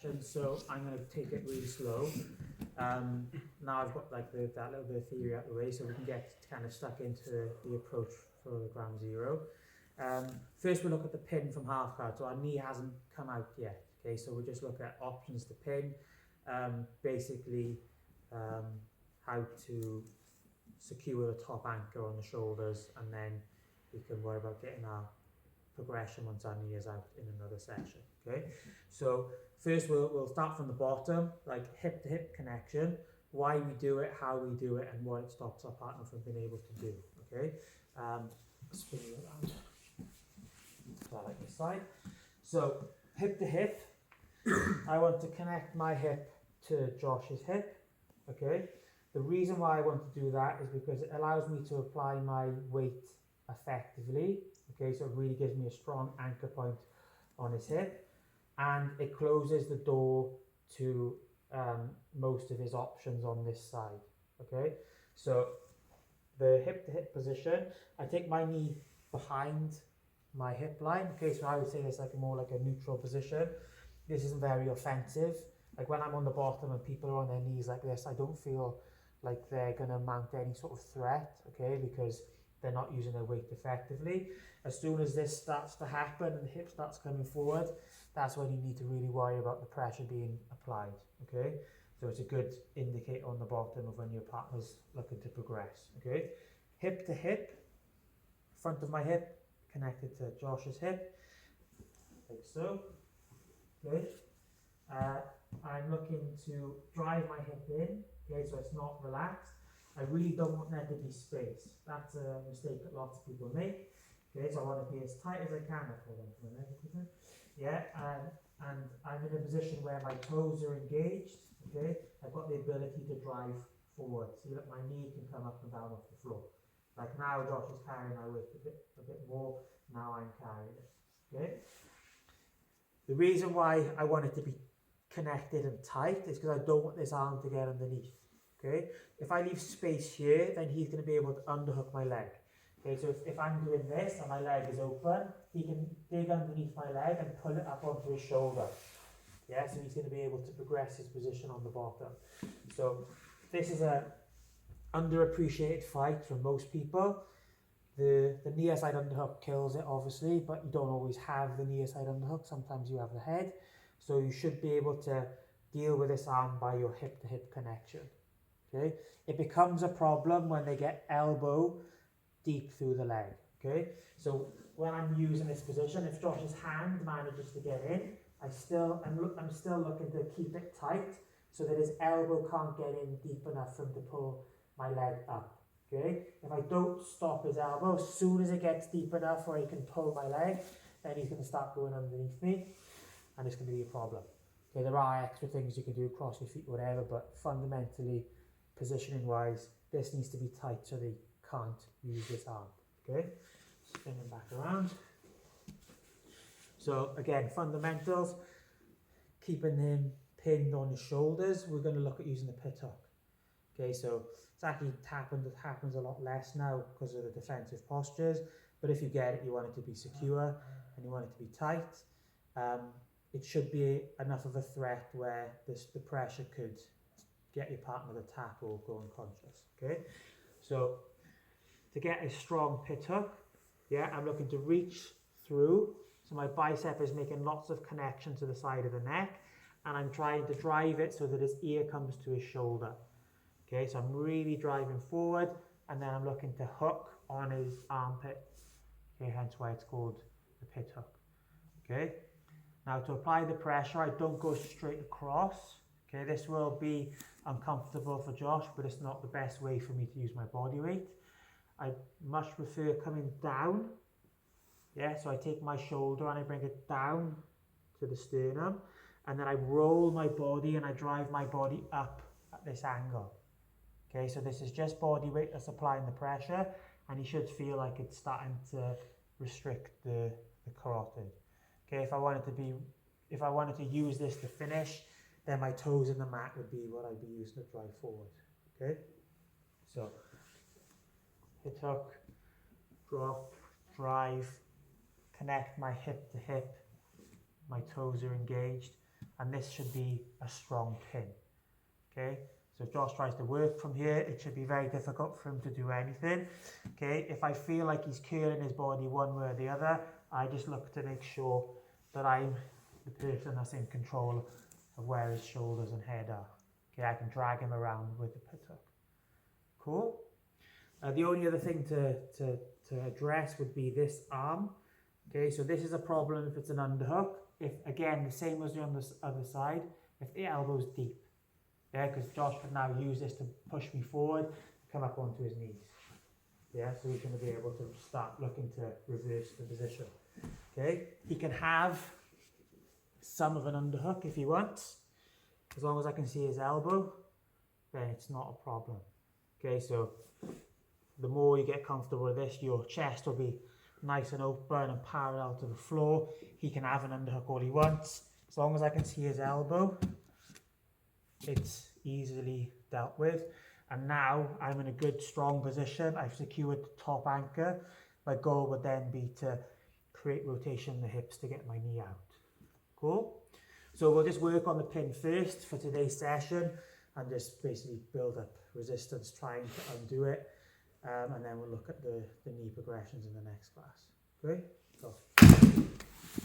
So I'm going to take it really slow. Now I've got like that little bit of theory out of the way, so we can get kind of stuck into the approach for the ground zero. First we'll look at the pin from half guard. So our knee hasn't come out yet. Okay, so we'll just look at options to pin. Basically how to secure the top anchor on the shoulders, and then we can worry about getting our progression once our knee is out in another session. Okay, so first we'll start from the bottom, like hip to hip connection, why we do it, how we do it, and what it stops our partner from being able to do. Okay, spin you around. So like this side. So hip to hip, I want to connect my hip to Josh's hip. Okay, the reason why I want to do that is because it allows me to apply my weight effectively. Okay, so it really gives me a strong anchor point on his hip, and it closes the door to most of his options on this side. Okay, so the hip to hip position, I take my knee behind my hip line. Okay, so I would say it's like more like a neutral position. This isn't very offensive. Like when I'm on the bottom and people are on their knees like this, I don't feel like they're going to mount any sort of threat, okay, because they're not using their weight effectively. As soon as this starts to happen and the hip starts coming forward, that's when you need to really worry about the pressure being applied, okay? So it's a good indicator on the bottom of when your partner's looking to progress, okay? Hip to hip, front of my hip connected to Josh's hip, like so, okay? I'm looking to drive my hip in, okay, so it's not relaxed. I really don't want there to be space. That's a mistake that lots of people make. Okay, so I want to be as tight as I can. Yeah, and I'm in a position where my toes are engaged. Okay, I've got the ability to drive forward. See that my knee can come up and down off the floor. Like now, Josh is carrying my weight a bit more. Now I'm carrying it. Okay. The reason why I want it to be connected and tight is because I don't want this arm to get underneath. Okay, if I leave space here, then he's going to be able to underhook my leg. Okay, so if I'm doing this and my leg is open, he can dig underneath my leg and pull it up onto his shoulder. Yeah, so he's going to be able to progress his position on the bottom. So this is a underappreciated fight for most people. The near side underhook kills it, obviously, but you don't always have the near side underhook. Sometimes you have the head. So you should be able to deal with this arm by your hip to hip connection. Okay, it becomes a problem when they get elbow deep through the leg. Okay, so when I'm using this position, if Josh's hand manages to get in, I'm still looking to keep it tight so that his elbow can't get in deep enough for him to pull my leg up. Okay, if I don't stop his elbow, as soon as it gets deep enough where he can pull my leg, then he's going to start going underneath me, and it's going to be a problem. Okay, there are extra things you can do, cross your feet, whatever, but fundamentally, positioning wise, this needs to be tight so they can't use this arm. Okay, spin him back around. So again, fundamentals, keeping him pinned on his shoulders. We're going to look at using the pit hook. Okay, so it's actually happens a lot less now because of the defensive postures, but if you get it, you want it to be secure and you want it to be tight. It should be enough of a threat where the pressure could get your partner to tap or go unconscious. Okay, so to get a strong pit hook, yeah, I'm looking to reach through, so my bicep is making lots of connection to the side of the neck, and I'm trying to drive it so that his ear comes to his shoulder. Okay, so I'm really driving forward, and then I'm looking to hook on his armpit. Okay, hence why it's called the pit hook. Okay, now to apply the pressure, I don't go straight across. Okay, this will be uncomfortable for Josh, but it's not the best way for me to use my body weight. I much prefer coming down. Yeah, so I take my shoulder and I bring it down to the sternum, and then I roll my body and I drive my body up at this angle. Okay, so this is just body weight that's applying the pressure, and you should feel like it's starting to restrict the carotid. Okay, if I wanted to use this to finish, then my toes in the mat would be what I'd be using to drive forward. Okay, so hip hook, drop, drive, connect my hip to hip, my toes are engaged, and this should be a strong pin. Okay, so if Josh tries to work from here, it should be very difficult for him to do anything. Okay, if I feel like he's curling his body one way or the other, I just look to make sure that I'm the person that's in control of where his shoulders and head are. Okay, I can drag him around with the pit hook. Cool. The only other thing to address would be this arm. Okay, so this is a problem if it's an underhook. If, again, the same as on the other side, if the elbow's deep. Yeah, because Josh can now use this to push me forward, come up onto his knees. Yeah, so he's going to be able to start looking to reverse the position. Okay, he can have some of an underhook if he wants. As long as I can see his elbow, then it's not a problem. Okay, so the more you get comfortable with this, your chest will be nice and open and parallel to the floor. He can have an underhook all he wants. As long as I can see his elbow, it's easily dealt with. And now I'm in a good strong position. I've secured the top anchor. My goal would then be to create rotation in the hips to get my knee out. Cool? So we'll just work on the pin first for today's session and just basically build up resistance trying to undo it. And then we'll look at the knee progressions in the next class. Okay? Go.